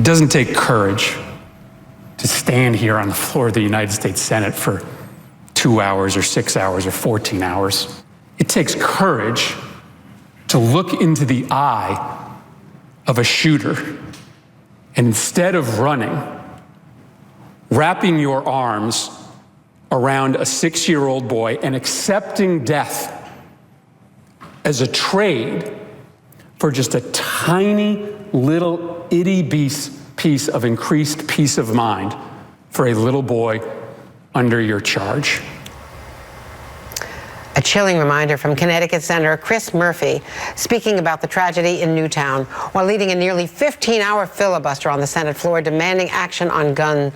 It doesn't take courage to stand here on the floor of the United States Senate for 2 hours or 6 hours or 14 hours. It takes courage to look into the eye of a shooter and instead of running, wrapping your arms around a 6-year-old boy and accepting death as a trade for just a tiny little itty piece of increased peace of mind for a little boy under your charge. A chilling reminder from Connecticut Senator Chris Murphy speaking about the tragedy in Newtown while leading a nearly 15-hour filibuster on the Senate floor demanding action on gun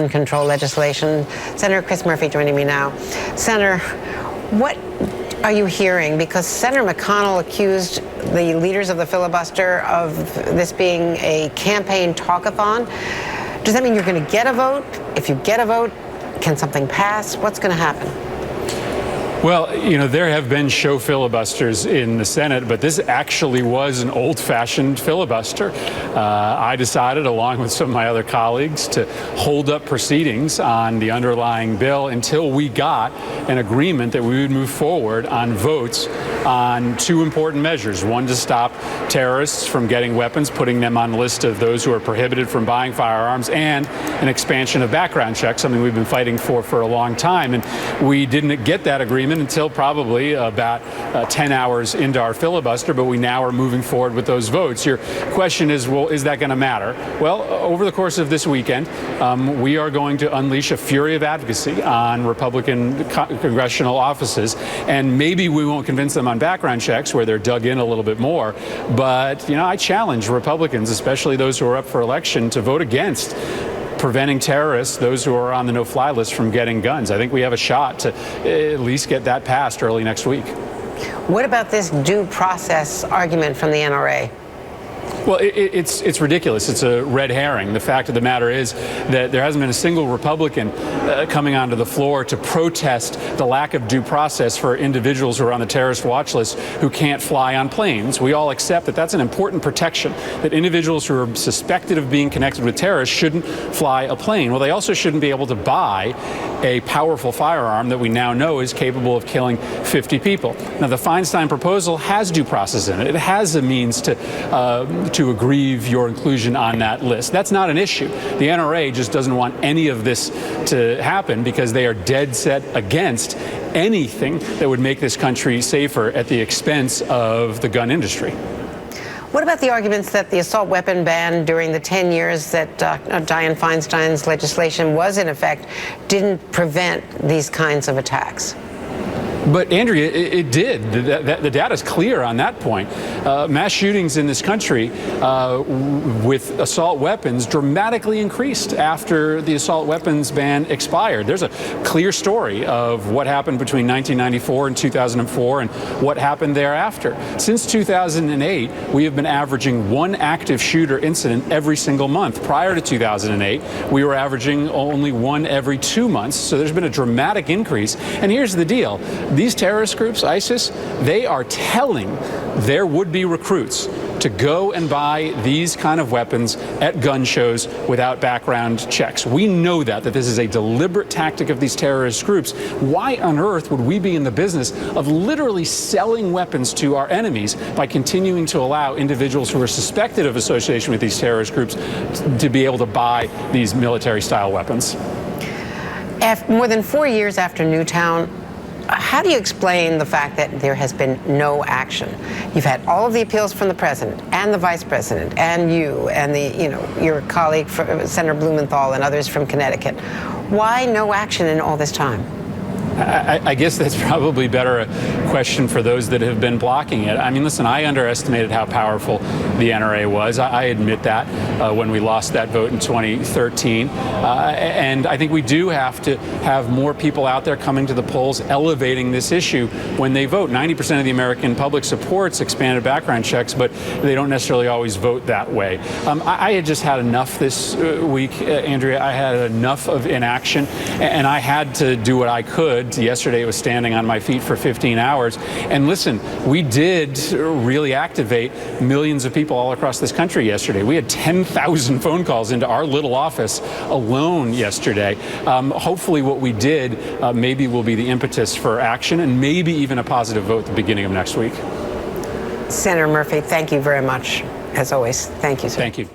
control legislation. Senator Chris Murphy joining me now. Senator, what are you hearing? Because Senator McConnell accused the leaders of the filibuster of this being a campaign talkathon. Does that mean you're going to get a vote? If you get a vote, can something pass? What's going to happen? Well, you know, there have been show filibusters in the Senate, but this actually was an old-fashioned filibuster. I decided, along with some of my other colleagues, to hold up proceedings on the underlying bill until we got an agreement that we would move forward on votes on 2 important measures. One, to stop terrorists from getting weapons, putting them on the list of those who are prohibited from buying firearms, and an expansion of background checks, something we've been fighting for a long time. And we didn't get that agreement until probably about 10 hours into our filibuster, but we now are moving forward with those votes. Your question is, well, is that going to matter? Well, over the course of this weekend, we are going to unleash a fury of advocacy on Republican congressional offices, and maybe we won't convince them on background checks where they're dug in a little bit more, but, you know, I challenge Republicans, especially those who are up for election, to vote against preventing terrorists, those who are on the no-fly list, from getting guns. I think we have a shot to at least get that passed early next week. What about this due process argument from the NRA? Well, it's ridiculous. It's a red herring. The fact of the matter is that there hasn't been a single Republican coming onto the floor to protest the lack of due process for individuals who are on the terrorist watch list who can't fly on planes. We all accept that that's an important protection, that individuals who are suspected of being connected with terrorists shouldn't fly a plane. Well, they also shouldn't be able to buy a powerful firearm that we now know is capable of killing 50 people. Now, the Feinstein proposal has due process in it. It has a means to aggrieve your inclusion on that list. That's not an issue. The NRA just doesn't want any of this to happen because they are dead set against anything that would make this country safer at the expense of the gun industry. What about the arguments that the assault weapon ban during the 10 years that Dianne Feinstein's legislation was in effect didn't prevent these kinds of attacks? But, Andrea, it did. The data is clear on that point. Mass shootings in this country with assault weapons dramatically increased after the assault weapons ban expired. There's a clear story of what happened between 1994 and 2004 and what happened thereafter. Since 2008, we have been averaging 1 active shooter incident every single month. Prior to 2008, we were averaging only 1 every 2 months. So there's been a dramatic increase. And here's the deal. These terrorist groups, ISIS, they are telling their would-be recruits to go and buy these kind of weapons at gun shows without background checks. We know that this is a deliberate tactic of these terrorist groups. Why on earth would we be in the business of literally selling weapons to our enemies by continuing to allow individuals who are suspected of association with these terrorist groups to be able to buy these military-style weapons? More than 4 years after Newtown, how do you explain the fact that there has been no action? You've had all of the appeals from the president and the vice president and you and your colleague, Senator Blumenthal, and others from Connecticut. Why no action in all this time? I guess that's probably better a question for those that have been blocking it. I mean, listen, I underestimated how powerful the NRA was. I admit that when we lost that vote in 2013. And I think we do have to have more people out there coming to the polls elevating this issue when they vote. 90% of the American public supports expanded background checks, but they don't necessarily always vote that way. I had just had enough this week, Andrea. I had enough of inaction, and I had to do what I could. Yesterday, it was standing on my feet for 15 hours. And listen, we did really activate millions of people all across this country yesterday. We had 10,000 10,000 phone calls into our little office alone yesterday. Hopefully what we did maybe will be the impetus for action and maybe even a positive vote at the beginning of next week. Senator Murphy, thank you very much. As always, thank you, sir. Thank you.